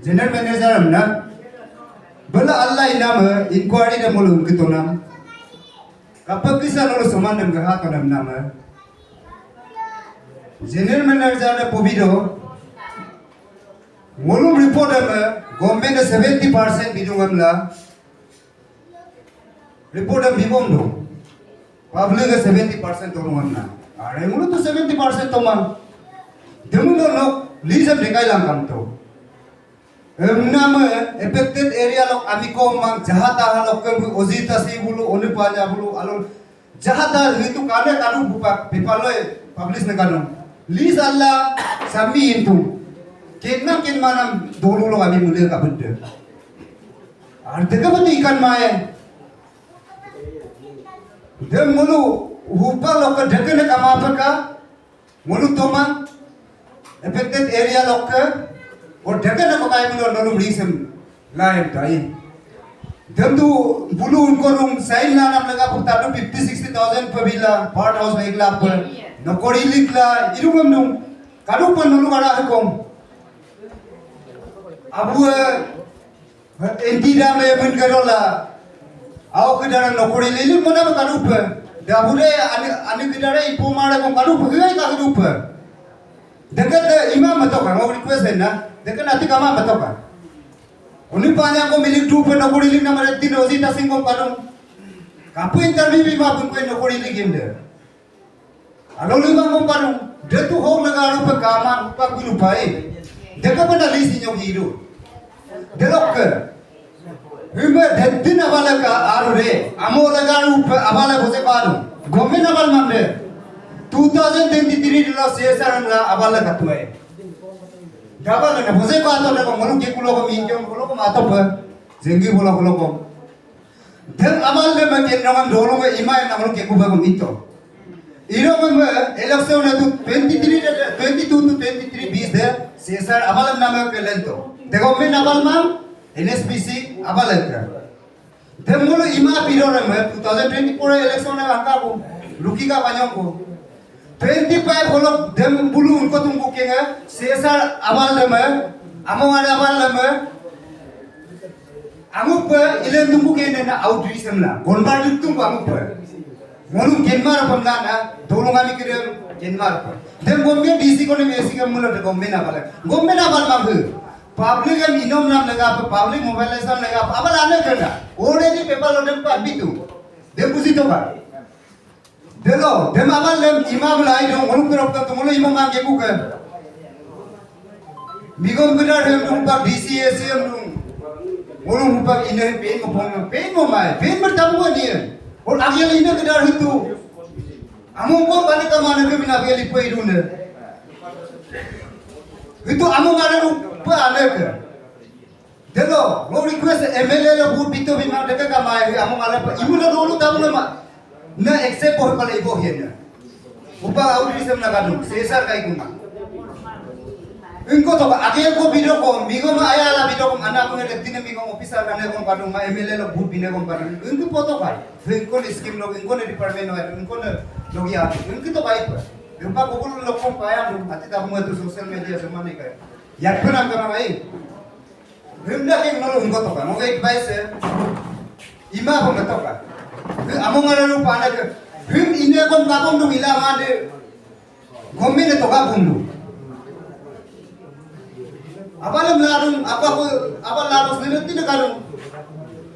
General Manager amna bala Allah inam inquiry da mulu kitonam kapag kisa nolo saman nam gaha tonam nama General Manager da pobido mulu report am government da 70% bidungam la report am bibom do public da 70% torungam na are mulu to 70% tomam demulo no lisam dekai lang kam to nama affected area lok amiko mang jahata lok ke ozita si bulu onipanya bulu alun jahata itu kane kanu buka pipaloy publish na kanu lis Allah sami itu kenna ken manam dolu lo ami mulai ka bedde arte ka bani ikan mae dem mulu hupa lok ke dekene kama ka mulu toma affected area lok ke और ढके ना पकाए मुझे नलुम रीसम लाए टाइ जब तो बुलू उनको रूम साइन लाना लगा पुता तो 50-60,000 पर बिला पार्ट हाउस में एक लाख पर नकोड़ी लिखला इरु कम नू कारू पर नलु करा है कम अब वो इंटीरियर में मन करो ला आओ किधर नकोड़ी ले लूँ मना कारू पर दाबुरे आने किधर इपो मारे कम कारू पर गया कारू पर dekat imam atau kan mau request na dekat nanti kama atau kan uni panya ko milik tu pe nokori ling nama retin ozi tasing ko parung kapu interview bi ma pun ko nokori ling gende alo lima ko parung de tu ho laga ru pe kama pa gulu pai dekat pada lisi nyok hiru delok ke hime detin abala ka aru re amo laga ru pe abala bose parung gomen abal mamre 2023 dilo CSR la abala katue dabala na bose ko ato na ko mulu ke kulo ko minjo kulo ko mato pa zengi bola kulo ko then amal le ma ken ngam dolo ko imay na mulu ke ku ba ko mito iro ma election na 22 to 23 bis de CSR abala na ma ke lento देखो मैं नवल माम NSPC abala ka then mulu ima piro na ma 2024 election na angka ko luki ka banyong ko 25 holo dem bulu unko tunggu kenga CSR awal lama among ada awal lama amuk pe ilen tunggu kene na outreach semla gonbar tunggu amuk pe molum kenmar pamla na dolong ami kire kenmar pe dem gombe DC ko ne AC ka mulo de gombe na bal mam public am inom nam laga public mobilization laga abal ane kena already paper lo dem pa bitu dem busi to ba Delo, dem amal lem imam lai dong, muluk terop kan, muluk imam ang kebu kan. Migom benar dem dong pak DCS dem dong, muluk pak ini pen mo mai, pen bertamu kan dia. Or agial ini benar itu, amung ko balik ke mana ke bina agial ipu itu ne. Itu amung ada lupa ane ke. Delo, mau request MLA lo buat bitu bina dekat kamai, amung ada ibu na dulu tamu nama. Na accept ho pala ibo hiya upa outreach na kanu CSR kai kuma inko to age ko video ko migo ma ayala video ko ana ko ne tine migo officer kane ko kanu ma MLA lo bhut bine ko kanu inko poto kai inko scheme lo inko ne department no inko ne logi aa inko to bai pa upa ko lo ko paya no ati ta mo to social media se mane kai yak na kana bai rimda ke no inko to kanu advice ima ko to ka among ada lupa nak him ini kon kapong dum ila made gomme ne to kapong dum abalam ladum apa ko abal ladus ne tin karum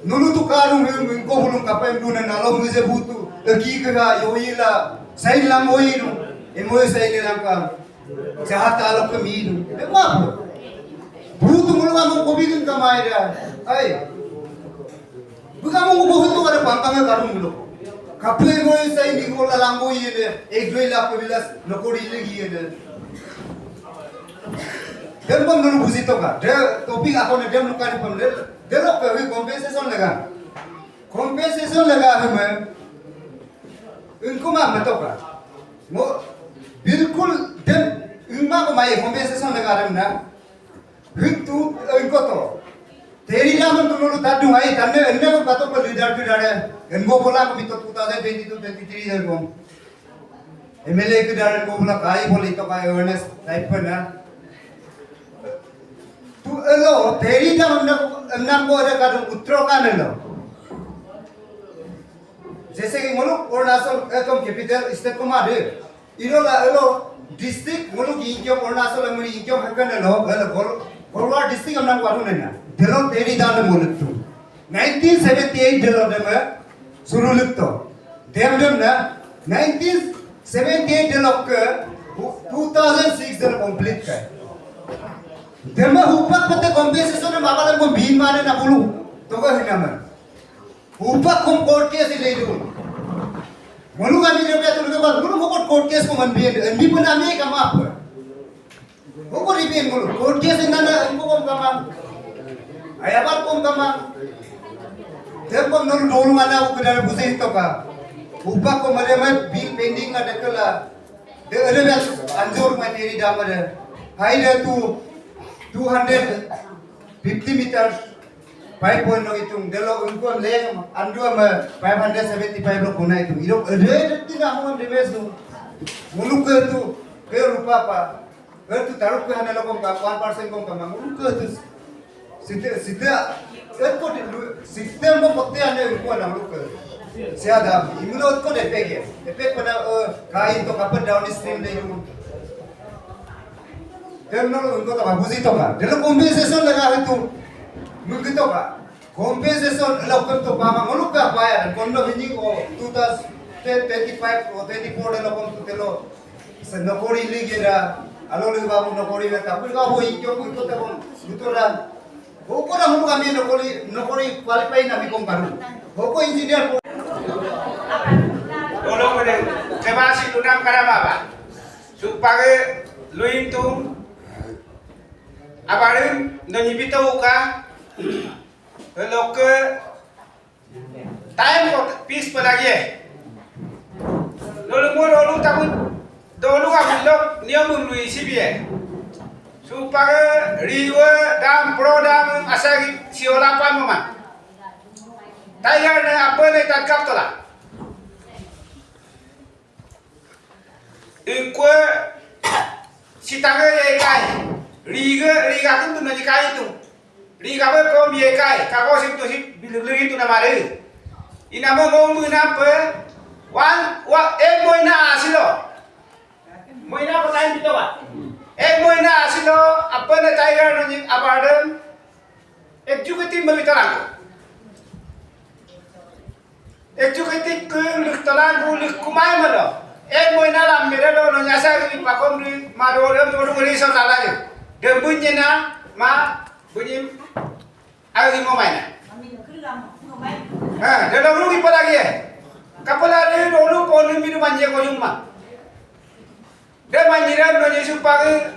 nulu tu karum him ko hulum kapem dun na lo muje butu ki ka yoila sai lam oiru emoy sai ne lam ka jahat alok ke midu de ma butu mulwa mo ko bidun kamaida ai bukan mau buat itu ada pantangnya karum dulu. Kaple goy saya ni gola lambo ini, ek 2 lakh pebilas nokori lagi ini. Dem pun dulu buzi to kan. Dia topik aku ni dem luka ni pun dia lok kau compensation lega hame. Iनको mah betul kan. Mo बिल्कुल dem इनमा को माये compensation lega remna. Itu इनको तो तेरी नाम तुम लोग तार दूँगा ये तन्ने अन्य को बातों पर लीडर की डाले इनको बोला कि तो 2022-23 इधर को MLA की डाले को बोला काई बोली तो काई awareness टाइप पर ना तू एलो नाम को ada kadang Uttarakhand lo. जैसे कि मुलुक अरुणाचल एकदम कैपिटल स्टेट को मारे इरोला एलो डिस्ट्रिक्ट मुलुक इंक्यो अरुणाचल मुलुक इंक्यो हकन लो गोलवार डिस्ट्रिक्ट हम नाम वाटू नेना देलो तेरी दान मुलुक तू 1978 देलो देमे शुरू लुक तो देम ना 1978 देलो के 2006 देलो कंप्लीट कर देमे हुपक पते कॉम्पेंसेशन माबाले को बीन मारे ना बोलू तो को है ना Upak kum court case ile itu. Mulu kami dia betul ke bang. Mulu kok court case ko man biar. Ini pun kami kama apa? Kok ribuan mulu. Court case ini nana umko kom kama. Ayabat kom kama. Jab kom nolu dolu mana aku kedar busi itu ka. Upak ko mare mai bill pending ada kala. De ada bel anjur mai teri dam ada. Hai de tu 250 meters 5.0 itu delo unko le andu ama 575 lo kuna itu iro red tina hom remes tu muluk tu ke rupa pa ke tu taruk ke hana lo kom ka 1% kom ka muluk tu sita ko sistem mo potte ane unko na muluk siada imulo ko defek pada kain to kapan downstream le itu demno unko ta buzi to ka delo compensation laga itu Mungkin ka compensation lakukan to pama muluk ka bayar kondo hindi ko 2025 o 24 lakukan to telo sa nakori ligera alo lig babu nakori na tapos ka ho ikyo ko ito tabon lutoran hoko na mo kami nakori qualify na mi kong karu hoko engineer ko Tolong ko kebasi tunang karababa supaya luin tu abarin nanyibitaw ka Kalau ke time ko peace palagi Lalu mo lalu takut dulu kami lok niam lui sibie supaya riwa dam pro dam asal siolapan mama Tiger ne apa ne takap tola Ikwe sitanga ye kai riga tu nanti kai tu Liga apa kau biar kai, kau sih tu sih bilu itu nama dia. Ini nama kau mungkin apa? Moina asilo. Moina apa lain itu apa? Moina asilo apa ne tiger nanti apa ada? Executive begitu lang. Executive ke luk talang luk kumai mana? Moina lam mereka nanti asal ni pakom ni maru orang tu orang ni sahaja je. Dia bunyi na ma bunyi Ayo mo main. Dia dulu di lagi. Kapala dia dulu pon minum manja ko yung ma. Dia manjiran no Yesus pagi.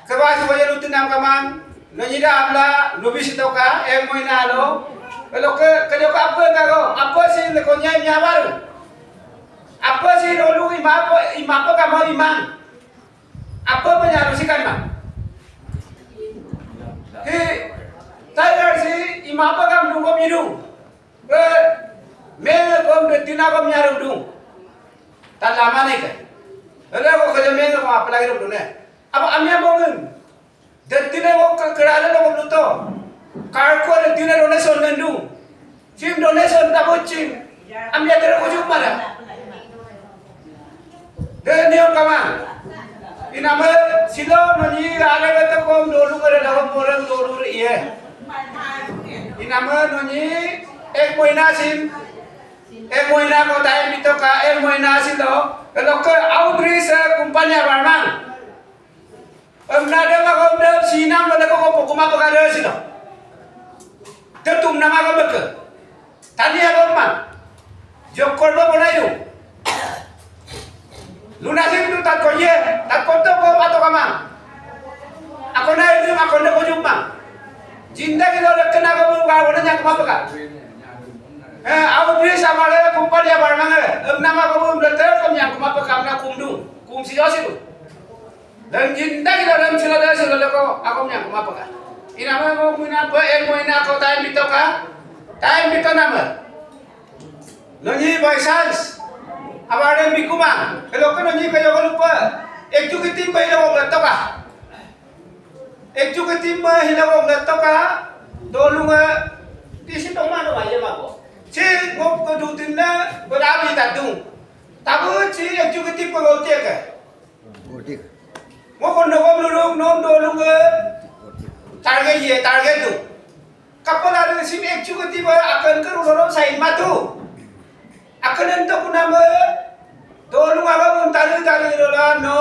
Sebab sebaya lutu nam kaman. No nyida amla lubis toka mo inalo. Kalau ke kalau apa kago? Apa sih lekonya nyawaru? Apa sih dulu imapa kamu imam? Apa menyarusikan ma? Tiger si imapa kam dungo miru, mega kom betina kom nyaru dung, tak lama nih kan? Ada kok kerja mega kom apa lagi dung ne? Apa amnya bongen? Betina kok kerana lo kom luto, karko betina donation nendung, sim donation tak bocing, amnya terus kucing mana? Dan dia kaman, ini nama silo nani ada kata kom dulu kerana dalam orang dulu iya. Inama nonyi moina sim moina ko tayo dito ka moina sim do kalau ke outreach kumpanya barman nada ko do sinam nada ko kuma ko kada sino tetum nama ko beke tani ako man jokor do bonayo lunasim tu tat ko ye tat ko to ko pato kama ako na itu ako na ko jumpa Jinda kita udah kena kamu kau yang apa kan? Aku beri sama dia kumpul dia barang nama kamu berterus kamu yang apa karena kumdu kumsi jauh dan jinda kita dalam sila kau aku yang apa kan? Ini nama kamu apa? Moina kau time itu kan? Time itu nama. Nonyi baisans, apa ada mikuma? Kalau kau nonyi kau jangan lupa. Executive bayi orang bertukar. executive hilawong na to ka dolung di situ mana aja mako si ngop kedutin na berabi tadung tabu si executive ko ka mo kon no lulung non dolung target tu kapala dengan si executive akan ke rolong sain matu akan untuk nama dolung apa pun tali rola no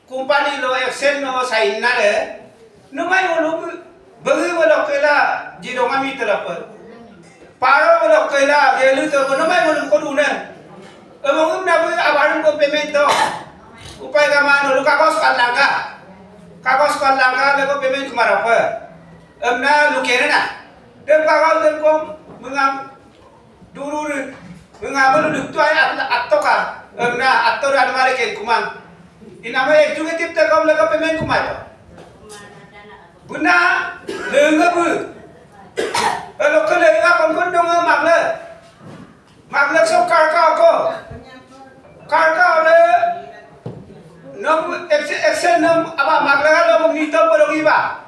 company lo excel no sain nade no mai mo bagi bolok kela jidong ami terapa paro bolok kela gelu to no mai mo ko duna among na bu abarun ko payment to upay ka mano lu kakos kalangka le ko payment kumarapa amna lu kena na dem kakos dem ko mengam duru mengam lu tuai attoka amna attor admare ken kumang inama executive te kam le ko payment kumarapa guna lenga bu kalau kelenga kon dong magle sok karka le nom excel nom apa magle lo ngito perogi ba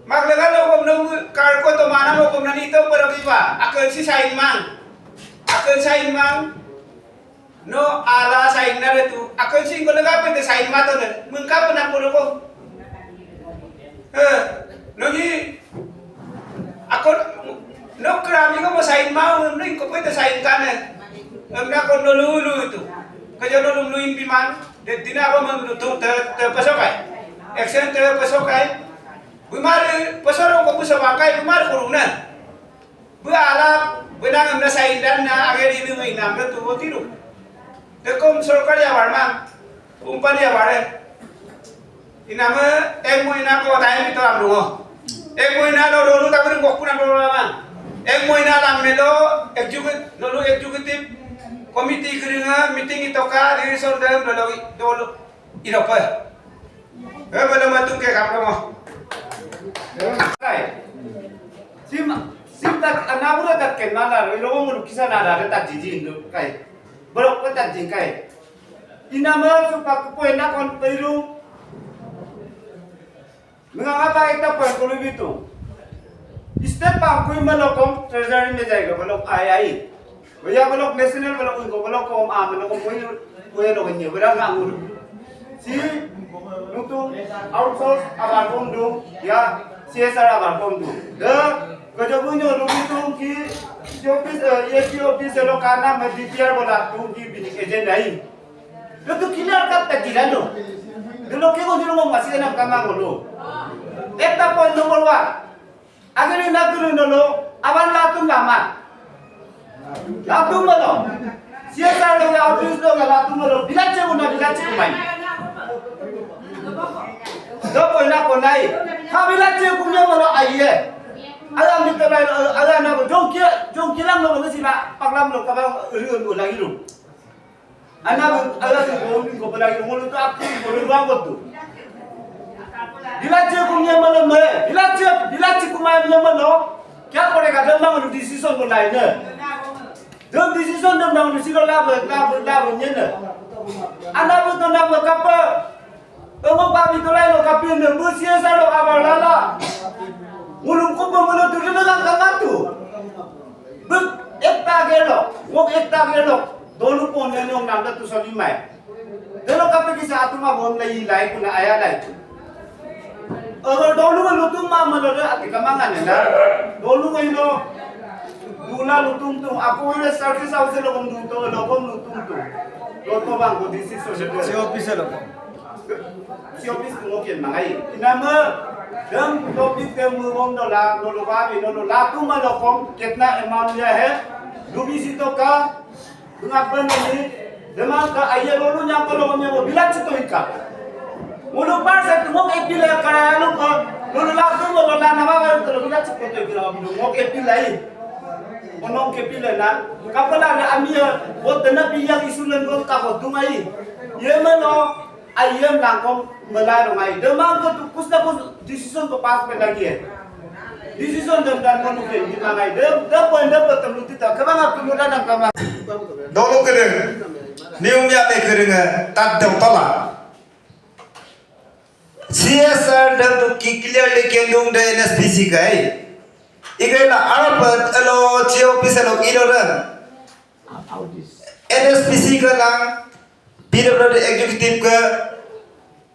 magle lo nom karko to mana mo kom nito perogi ba akan si sain mang no ala sain na tu akan si ko lega pe sain ma to ne mengka pena polo ko noni ako no krami ko masain mau noni ko pwede sain kane amna ko nolulu itu kajo noluluin biman de dina ko magluto te pasokay excel te pasokay bumar pasoro ko busabakay bumar ko runa bu ala benang amna sain dan na ageri ni mai nam tu tiru de kom sorkar ya warman company ya ware inama moina ko tayo ito am dungo moina lo dulu tak beri bokku nam lo man moina lam melo executive committee keringa meeting itu ka di sondem dulu iropa belo matung ke kam mo kai sim tak anabura tak kenala lo mo kisa nada tak jiji kai berok tak jing kai inama suka ko ena kon peru mengapa kita perlu itu? Setiap aku melakukan treasury में जाएगा मतलब आई भैया मतलब national मतलब उनको मतलब कौम आम मतलब कोई लोग नहीं berang nganggur si nutu outsource abar kom do ya CSR abar kom do de kejabunya lu itu ki si office lo kana में DPR बोला तुम की बिनिक एजेंट नहीं तो किला का तजीरा लो dulu ke ko dulu masih enam kamang lo eta point nomor 1 agar ina turu nolo aban latung lama latung malo siasa lo ya office lo latung malo bilace kumai do point na ko nai ha bilace kumnya malo aiye ala mita bai ala na jong kilang lo ngasi ba paklam lo kabang uru lagi lu ana ala ko lagi lu to aku ko bangot tu Dilace kumnya malam me, dilace kumanya malam. क्या पड़ेगा जब ना उन्हें डिसीजन बनाए ना, जब डिसीजन जब ना उन्हें सिर्फ लाभ ये ना, अना भी तो ना बकापा, तो वो बाबी तो लाये लोग कापी ने मुझे सारो काबर लाला, मुलुक को बमलो तो कितना काम तू, बस एक तागे लो, दोनों पोने ने उन्हें नाम तो सभी में, दोनों कापी की साथ में बोल नहीं लाइक उन्हें आया लाइक अगर दोनों में लुटूम मां मदर अति कमांगा ने ना दोनों में लो दूना लुटूम तो आपको ये सर्विस हाउस से लोगों लुटूम तो बांग को दिस इज सी ऑफिस को लोग मंगाई इनाम दम टॉपिक के मुंह डॉलर लोलवा भी डॉलर तुम लोगों कितना अमाउंट है रूबी सी तो का दुनापन में दिमाग का आये लोलू यहाँ पर लोगों में वो बिलाच तो इनका मुलुक पर से तुम एपील कराया लोग लोग लाखों लोग लाना बाबा तो लोग बिलाच को तो इकरा लोग एपील आई मनों के एपील ना कपड़ा ने अमीर वो तना पिया इशूलन को का हो तुम आई ये मनो आयम लाखों मला रोंगाई दमाग को कुछ ना कुछ डिसीजन को पास में लगी है डिसीजन दम दान को के दिमाग आई दम पॉइंट दम तमलुती ता कबां आप मुदा नम कमा दोलो करें नियम या पे करेंगे तब दम तला CSR dan tu clearly kendung de NSPC kai. Ikai na arapat alo COP salo iloran. NSPC ka lang PWD executive ka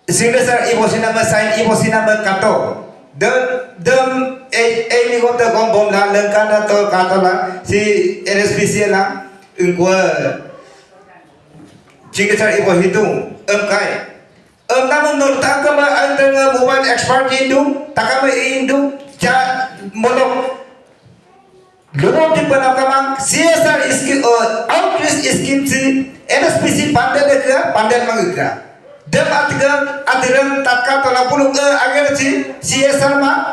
signature ibo sinama sign ibo sinama kato. Dem ni kota kompom la lengkana to kato la si NSPC la ungko signature ibo hitung kai. Namun menurut agama antara mobile expert Hindu, takama Hindu, molok. Lulung di penakaman CSR scheme, outreach scheme si NSPC pandai deka, pandai mengeka. Dem atiran tatka tola pulung agar si CSR ma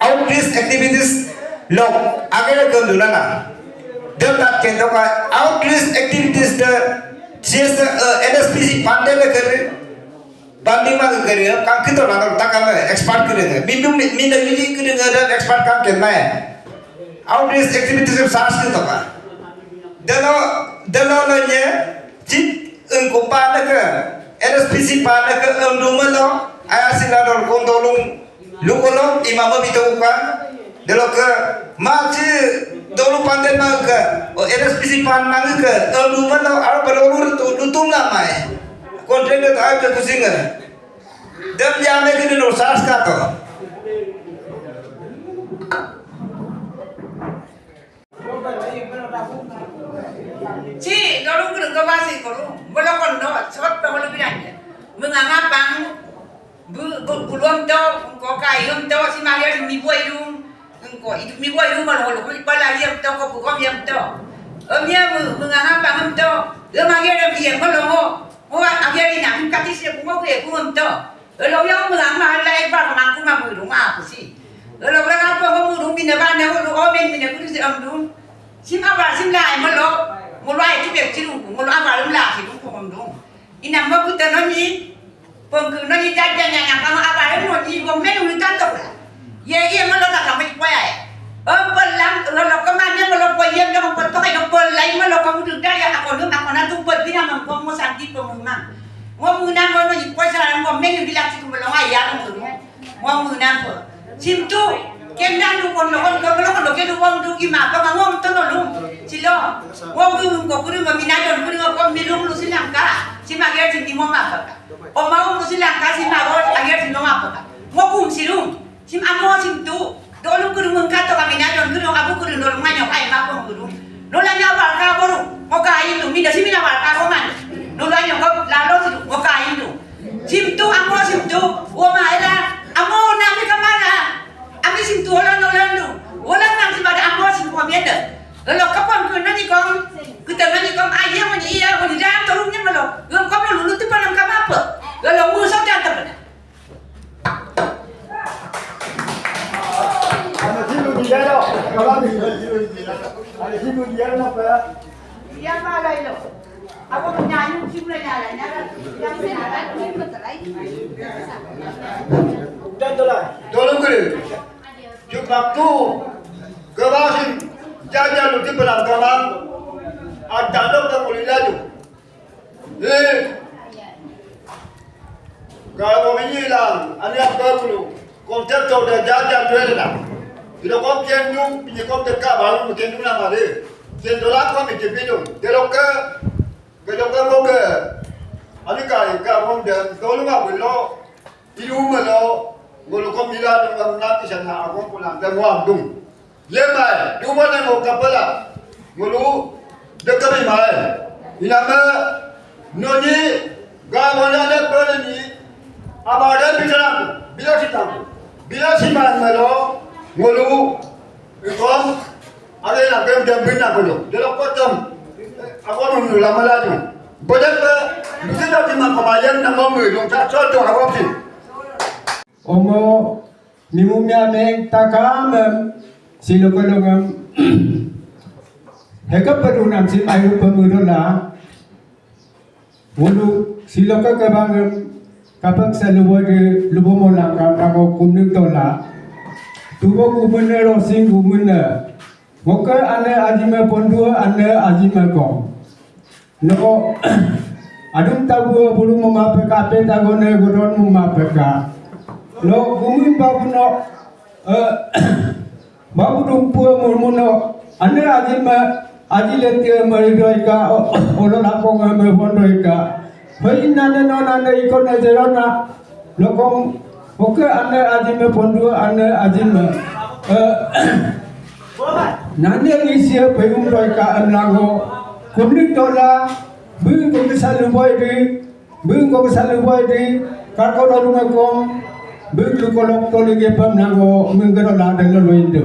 outreach activities log agar kendulana. Dem tak kendoka outreach activities de CSR NSPC pandai deka. Banding mah kerja, kang kita nak takkan expert kerja. Minum lagi kerja ada expert kang kenai. Outreach activities SARS kita kan. Dalam lanya, cip engkau pada ke NSPC pada ke rumah lo, ayah silador kontolong lukolong imam itu kan. Dalam ke macam dulu pandai mah ke NSPC pandai ke rumah lo, ada berulur tutung lama. Kontrak tak ada kusingan. Dem jame kini nur SARS kato. Ci, kalau kurang kawasi kalau, boleh kondo, sebab tak boleh bilangnya. Mengangapang, belum tahu, kau kaya, belum tahu si Maria si mibu itu, kau itu mibu itu malah kalau kau pala dia tahu kau bukan dia tahu. Dia mengangapang tahu, dia Maria dia malah mau akhirnya nak kati siapa mau dia pun tahu. Kalau yang mengamal lagi pada mangku mahu rumah apa sih? Kalau orang apa mahu rumah bina bana, kalau orang bina kudu si amdum, sim apa sim lain malu, mulai itu biar cium, mulai apa lu lah cium amdum. Ini nama kita nani, pengku nani jajan yang kamu apa lu nani, kamu melu tantok lah. Ye malu tak kamu ikut. Pelang, kalau kemana malu payah jangan pergi ke pelai malu kamu duduk ya aku nanti pergi nama kamu santi pemuna. Mau menang mau ni kuasa mau mengin bilang si kumpulan ayah tu, mau menang apa? Simtu, kendang tu kon tu wang tu gimana? Kau mau tu nolung, silo. Mau tu kau kuru mau minajon kuru kau milung lu silang ka, si mager si mau apa? O mau lu silang ka si mager ager si mau apa? Mau kum silung, si amo simtu. Dulu kuru mengkat tu kami minajon kuru aku kuru nolung mana kau apa kuru? Nolanya awal ka baru, mau kau itu mina si mina awal ka kau mana? Nolanya kau lalu si mau kau itu. Simtu amo simtu, wama era amo nami kemana? Ami simtu orang tu, orang nang si pada amo simtu kami ada. Kalau kapan kau nani kau, kita nani kau ayah mana iya, mana jangan turunnya malu. Kalau kau malu tu paling kamu apa? Kalau musuh jangan terpena. Ada situ dia dah, kalau ada situ dia apa? Dia malah itu. Aku menyanyi cuma nyanyi, yang senada ni betul lagi. Dan tulah. Tolong kiri. Cukup tu. Kebasin jajan lu di penangkapan. Ada tak boleh laju. Kalau menyilang, anda perlu konsep tu dah jajan dua dah. Bila kau kendung, bila kau dekat baru kendung nama dia. Kendung kau mesti kendung. Kalau kau ke, ani kau kau dan tolong apa lo, ilu malo, kalau kau bila dengan nanti sana aku pulang dan wang dung. Lemai, dua mana kau kapala, kalau dekat lemai, ilama noni, kau mana ada ni, apa ada bicara, bila si malo, kalau ikon ada yang kau dah bina kalau, kalau kau tam aku mau lama lagi. Boleh ke? Mesti dah terima kemayan nama mulu. Tak contoh apa sih? Omo nimumya neng takam silokalongam hekap perunam sim ayu pemudola wulu siloka kabangam kapak saluwa de lubomola kapago kumning tola tubo kumene rosing kumene moka ane ajima pondua ane ajima ko no adum tabu bulu mama peka pe tagone godon mama peka lo gumin babuno babu dumpu mulmuno ane ajilete maridoika olo lapong me bondoika hoy nane no nane ikona jerona lokom oke ane ajime pondu ane ajime nane isia peyum doika anlago kumni tola bing ko kesalu boy di karko dorunga kom bing ko lok toli ge pam nango mingero la denglo loindo